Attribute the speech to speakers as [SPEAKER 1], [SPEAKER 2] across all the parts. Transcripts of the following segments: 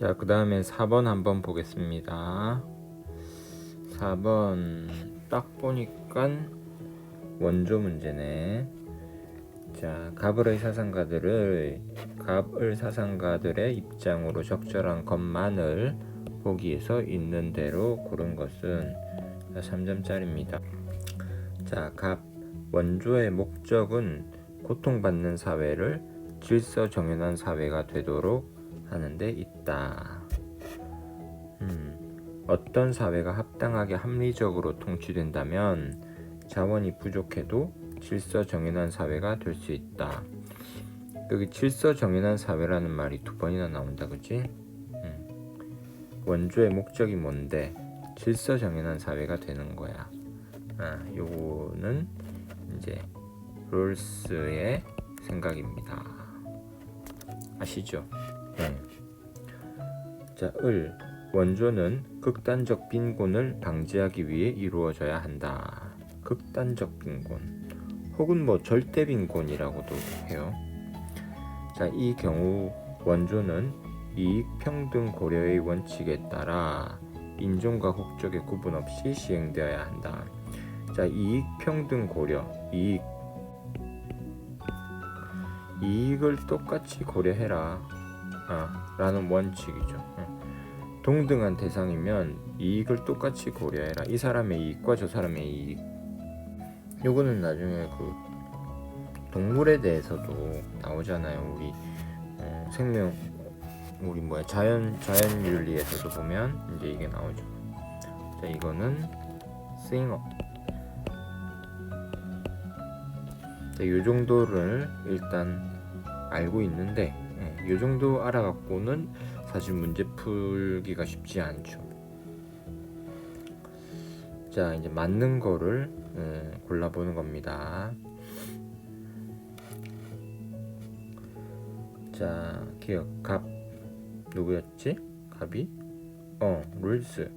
[SPEAKER 1] 자, 그 다음에 4번 한번 보겠습니다. 4번 딱 보니까 원조 문제네. 자, 갑을 사상가들의 입장으로 적절한 것만을 보기에서 있는 대로 고른 것은 3점짜리입니다. 자, 갑 원조의 목적은 고통받는 사회를 질서 정연한 사회가 되도록 하는 데 있다. 어떤 사회가 합당하게 합리적으로 통치된다면 자원이 부족해도 질서 정연한 사회가 될 수 있다. 여기 질서 정연한 사회라는 말이 2번이나 나온다, 그치? 원조의 목적이 뭔데? 질서 정연한 사회가 되는 거야. 요거는 이제 롤스의 생각입니다. 아시죠? 자, 원조는 극단적 빈곤을 방지하기 위해 이루어져야 한다. 극단적 빈곤 혹은 절대 빈곤이라고도 해요. 자, 이 경우 원조는 이익 평등 고려의 원칙에 따라 인종과 국적의 구분 없이 시행되어야 한다. 자, 이익 평등 고려, 이익을 똑같이 고려해라 라는 원칙이죠. 동등한 대상이면 이익을 똑같이 고려해라. 이 사람의 이익과 저 사람의 이익. 요거는 나중에 그 동물에 대해서도 나오잖아요. 우리 자연윤리에서도 보면 이제 이게 나오죠. 자, 이거는 싱어. 자, 요 정도를 일단 알고 있는데, 요 정도 알아갖고는 사실 문제 풀기가 쉽지 않죠. 자, 이제 맞는 거를 골라보는 겁니다. 자, 기억. 갑 누구였지? 갑이? 룰스.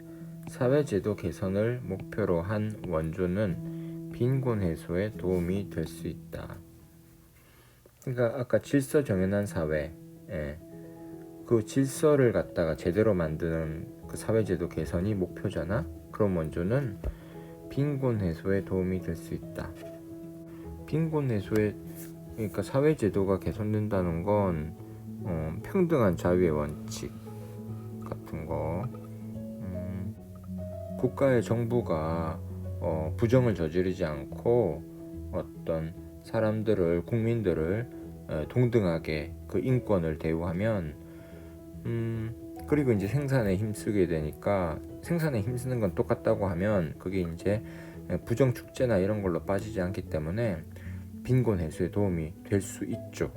[SPEAKER 1] 사회제도 개선을 목표로 한 원조는 빈곤 해소에 도움이 될 수 있다. 그러니까 아까 질서 정연한 사회, 그 질서를 갖다가 제대로 만드는 그 사회제도 개선이 목표잖아. 그럼 원조는 빈곤 해소에 도움이 될 수 있다. 빈곤 해소에, 그러니까 사회제도가 개선된다는 건 평등한 자유의 원칙 같은 거, 국가의 정부가 부정을 저지르지 않고 어떤 국민들을 동등하게 그 인권을 대우하면, 그리고 이제 생산에 힘쓰게 되니까, 생산에 힘쓰는 건 똑같다고 하면 그게 이제 부정 축제나 이런 걸로 빠지지 않기 때문에 빈곤 해소에 도움이 될 수 있죠.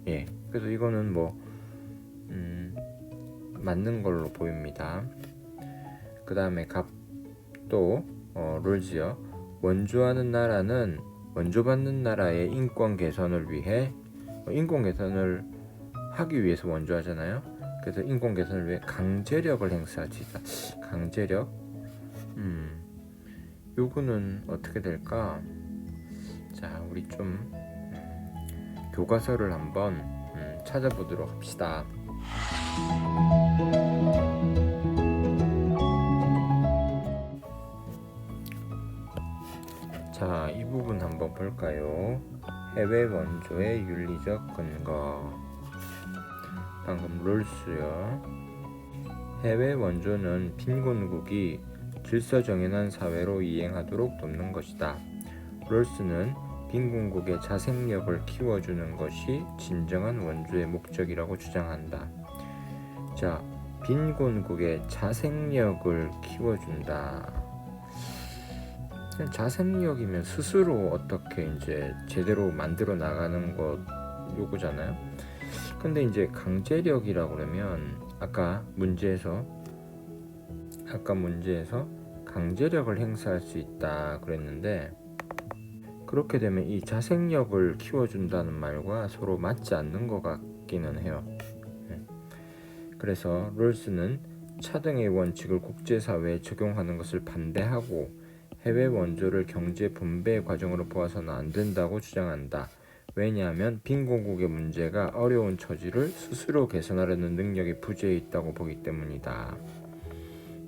[SPEAKER 1] 예, 그래서 이거는 맞는 걸로 보입니다. 그 다음에 갑도 롤즈요. 원조받는 나라의 인권 개선을 위해, 인권 개선을 하기 위해서 원조하잖아요. 그래서 인권 개선을 위해 강제력을 행사하지다. 강제력. 요거는 어떻게 될까? 자, 우리 좀 교과서를 한번 찾아보도록 합시다. 자, 이 부분 한번 볼까요? 해외 원조의 윤리적 근거. 방금 롤스요. 해외 원조는 빈곤국이 질서 정연한 사회로 이행하도록 돕는 것이다. 롤스는 빈곤국의 자생력을 키워주는 것이 진정한 원조의 목적이라고 주장한다. 자, 빈곤국의 자생력을 키워준다. 자생력이면 스스로 어떻게 이제 제대로 만들어 나가는 것 요거잖아요. 근데 이제 강제력이라고 그러면 아까 문제에서 강제력을 행사할 수 있다 그랬는데, 그렇게 되면 이 자생력을 키워준다는 말과 서로 맞지 않는 것 같기는 해요. 그래서 롤스는 차등의 원칙을 국제사회에 적용하는 것을 반대하고 해외 원조를 경제 분배 과정으로 보아서는 안 된다고 주장한다. 왜냐하면 빈곤국의 문제가 어려운 처지를 스스로 개선하려는 능력이 부재해 있다고 보기 때문이다.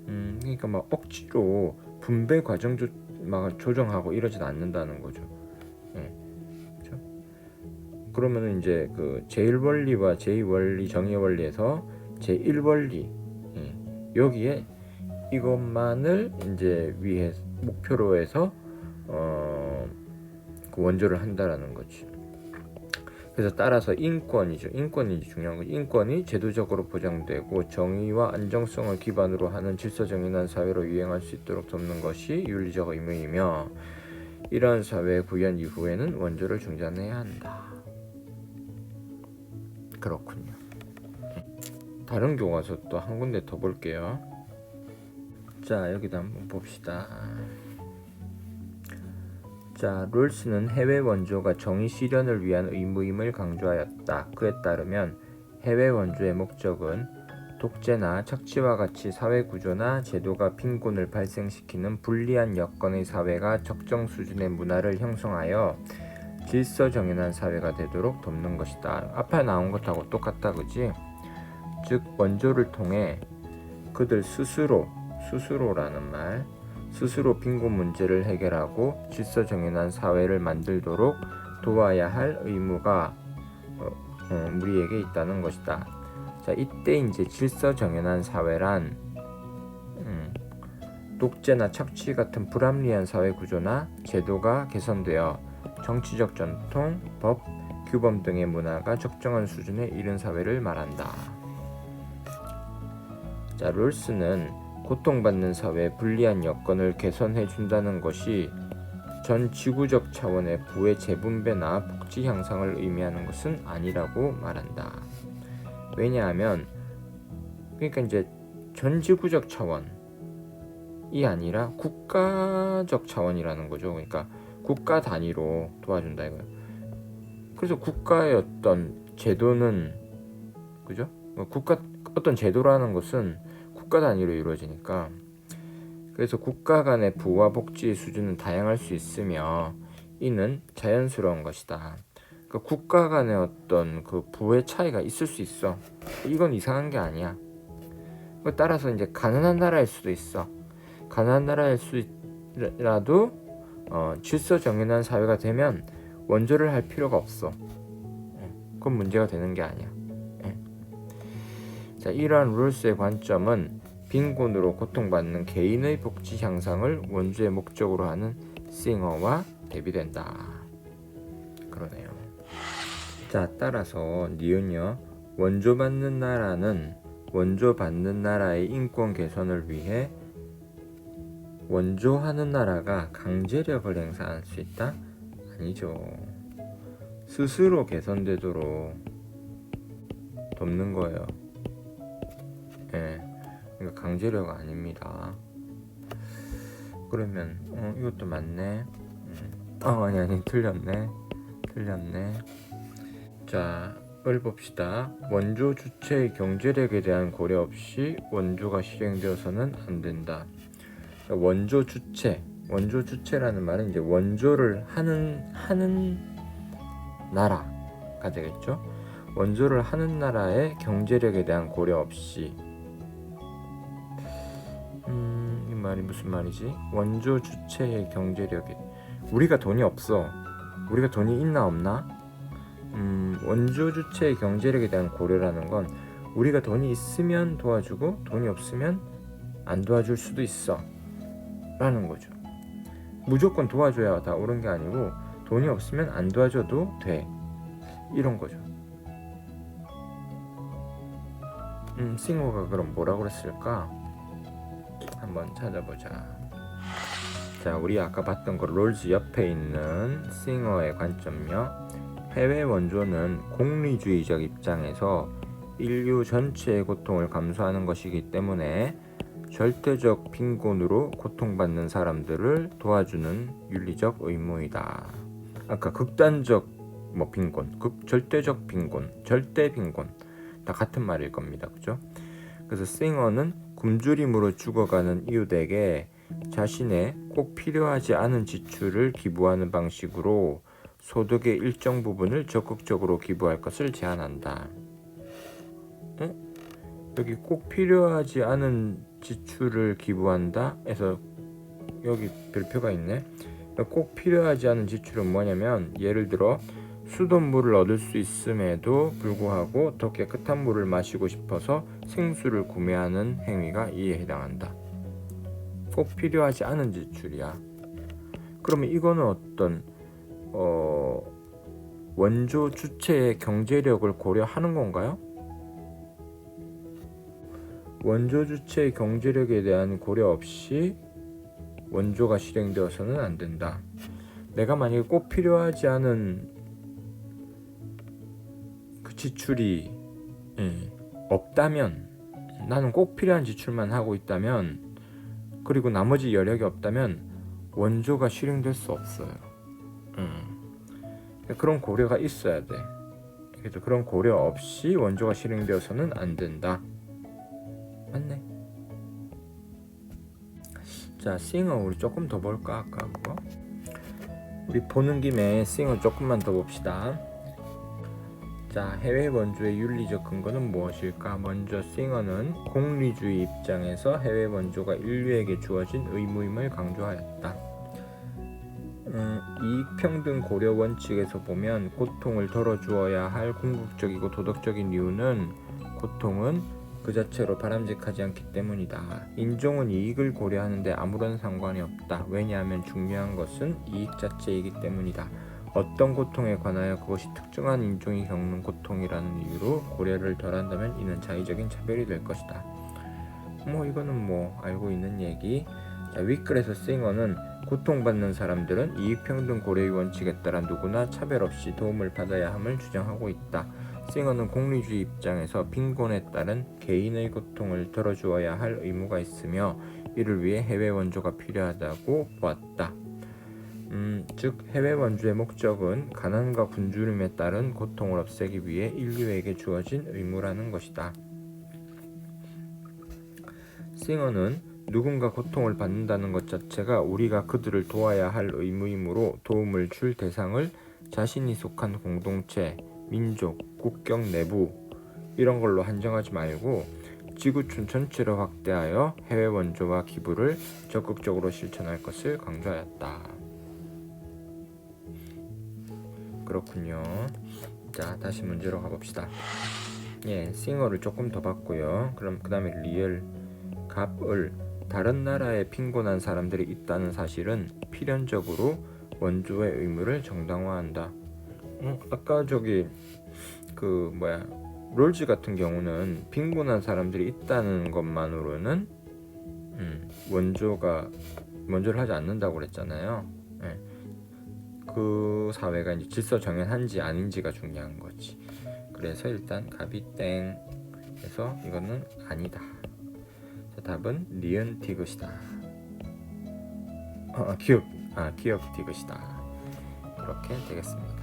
[SPEAKER 1] 그러니까 막 억지로 분배 과정 막 조정하고 이러진 않는다는 거죠. 예, 그렇죠? 그러면은 이제 그 제1원리와 제2원리 정의 원리에서 제1원리 여기에 이것만을 이제 위해 목표로 해서 그 원조를 한다라는 거지. 그래서 따라서 인권이죠. 인권이 중요한 거지. 인권이 제도적으로 보장되고 정의와 안정성을 기반으로 하는 질서정연한 사회로 유행할 수 있도록 돕는 것이 윤리적 의무이며 이러한 사회 구현 이후에는 원조를 중단해야 한다. 그렇군요. 다른 교과서 또 한 군데 더 볼게요. 자, 여기도 한번 봅시다. 자, 롤스는 해외 원조가 정의 실현을 위한 의무임을 강조하였다. 그에 따르면 해외 원조의 목적은 독재나 착취와 같이 사회 구조나 제도가 빈곤을 발생시키는 불리한 여건의 사회가 적정 수준의 문화를 형성하여 질서정연한 사회가 되도록 돕는 것이다. 앞에 나온 것하고 똑같다, 그지? 즉 원조를 통해 그들 스스로라는 말, 스스로 빈곤 문제를 해결하고 질서정연한 사회를 만들도록 도와야 할 의무가 우리에게 있다는 것이다. 자, 이때 이제 질서정연한 사회란 독재나 착취 같은 불합리한 사회 구조나 제도가 개선되어 정치적 전통, 법, 규범 등의 문화가 적정한 수준에 이른 사회를 말한다. 자, 롤스는 고통받는 사회의 불리한 여건을 개선해 준다는 것이 전 지구적 차원의 부의 재분배나 복지 향상을 의미하는 것은 아니라고 말한다. 왜냐하면 그러니까 이제 전 지구적 차원이 아니라 국가적 차원이라는 거죠. 그러니까 국가 단위로 도와준다 이거예요. 그래서 국가의 어떤 제도는 그죠? 어떤 제도라는 것은 국가 단위로 이루어지니까 그래서 국가 간의 부와 복지의 수준은 다양할 수 있으며 이는 자연스러운 것이다. 그러니까 국가 간의 어떤 그 부의 차이가 있을 수 있어. 이건 이상한 게 아니야. 따라서 이제 가난한 나라일 수도 있어. 가난한 나라일 수라도 질서정연한 사회가 되면 원조를 할 필요가 없어. 그건 문제가 되는 게 아니야. 자, 이러한 룰스의 관점은 빈곤으로 고통받는 개인의 복지 향상을 원조의 목적으로 하는 싱어와 대비된다. 그러네요. 자, 따라서 니은요. 원조받는 나라는 원조받는 나라의 인권 개선을 위해 원조하는 나라가 강제력을 행사할 수 있다? 아니죠. 스스로 개선되도록 돕는 거예요. 그러니까 강제력 아닙니다. 그러면 이것도 맞네. 아니 틀렸네. 자, 을 봅시다. 원조 주체의 경제력에 대한 고려 없이 원조가 실행되어서는 안 된다. 원조 주체라는 말은 이제 원조를 하는 나라가 되겠죠. 원조를 하는 나라의 경제력에 대한 고려 없이 이 말이 무슨 말이지? 원조 주체의 경제력에 우리가 돈이 없어. 우리가 돈이 있나 없나? 원조 주체의 경제력에 대한 고려라는 건 우리가 돈이 있으면 도와주고 돈이 없으면 안 도와줄 수도 있어 라는 거죠. 무조건 도와줘야 다 옳은 게 아니고 돈이 없으면 안 도와줘도 돼 이런 거죠. 싱어가 그럼 뭐라고 그랬을까? 한번 찾아보자. 자, 우리 아까 봤던 거 롤즈 옆에 있는 싱어의 관점요. 해외 원조는 공리주의적 입장에서 인류 전체의 고통을 감수하는 것이기 때문에 절대적 빈곤으로 고통받는 사람들을 도와주는 윤리적 의무이다. 아까 극단적 빈곤, 절대적 빈곤, 절대 빈곤 다 같은 말일 겁니다. 그죠? 그래서 싱어는 굶주림으로 죽어가는 이웃에게 자신의 꼭 필요하지 않은 지출을 기부하는 방식으로 소득의 일정 부분을 적극적으로 기부할 것을 제한한다. 여기 꼭 필요하지 않은 지출을 기부한다 해서 여기 별표가 있네. 꼭 필요하지 않은 지출은 뭐냐면, 예를 들어 수돗물을 얻을 수 있음에도 불구하고 더 깨끗한 물을 마시고 싶어서 생수를 구매하는 행위가 이에 해당한다. 꼭 필요하지 않은 지출이야. 그러면 이거는 어떤 원조 주체의 경제력을 고려하는 건가요? 원조 주체의 경제력에 대한 고려 없이 원조가 실행되어서는 안 된다. 내가 만약에 꼭 필요하지 않은 그 지출이 없다면, 나는 꼭 필요한 지출만 하고 있다면, 그리고 나머지 여력이 없다면 원조가 실행될 수 없어요. 그런 고려가 있어야 돼. 그래서 그런 고려 없이 원조가 실행되어서는 안 된다. 맞네. 자, 싱어 우리 조금 더 볼까? 아까 그거? 우리 보는 김에 싱어 조금만 더 봅시다. 자, 해외 원조의 윤리적 근거는 무엇일까? 먼저 싱어는 공리주의 입장에서 해외 원조가 인류에게 주어진 의무임을 강조하였다. 이익평등 고려 원칙에서 보면 고통을 덜어주어야 할 궁극적이고 도덕적인 이유는 고통은 그 자체로 바람직하지 않기 때문이다. 인종은 이익을 고려하는데 아무런 상관이 없다. 왜냐하면 중요한 것은 이익 자체이기 때문이다. 어떤 고통에 관하여 그것이 특정한 인종이 겪는 고통이라는 이유로 고려를 덜한다면 이는 자의적인 차별이 될 것이다. 이거는 알고 있는 얘기. 자, 윗글에서 싱어는 고통받는 사람들은 이익평등 고려의 원칙에 따라 누구나 차별 없이 도움을 받아야 함을 주장하고 있다. 싱어는 공리주의 입장에서 빈곤에 따른 개인의 고통을 덜어주어야 할 의무가 있으며 이를 위해 해외 원조가 필요하다고 보았다. 즉 해외 원조의 목적은 가난과 굶주림에 따른 고통을 없애기 위해 인류에게 주어진 의무라는 것이다. 싱어는 누군가 고통을 받는다는 것 자체가 우리가 그들을 도와야 할 의무이므로 도움을 줄 대상을 자신이 속한 공동체, 민족, 국경 내부 이런 걸로 한정하지 말고 지구촌 전체로 확대하여 해외 원조와 기부를 적극적으로 실천할 것을 강조하였다. 그렇군요. 자, 다시 문제로 가봅시다. 싱어를 조금 더 봤고요. 그럼 그 다음에 리을, 갑을 다른 나라에 빈곤한 사람들이 있다는 사실은 필연적으로 원조의 의무를 정당화한다. 아까 롤즈 같은 경우는 빈곤한 사람들이 있다는 것만으로는 원조를 하지 않는다고 그랬잖아요. 그 사회가 이제 질서 정연한지 아닌지가 중요한 거지. 그래서 일단 갑이 땡 해서 이거는 아니다. 자, 답은 니은 디귿이다. 기억 디귿이다. 이렇게 되겠습니다.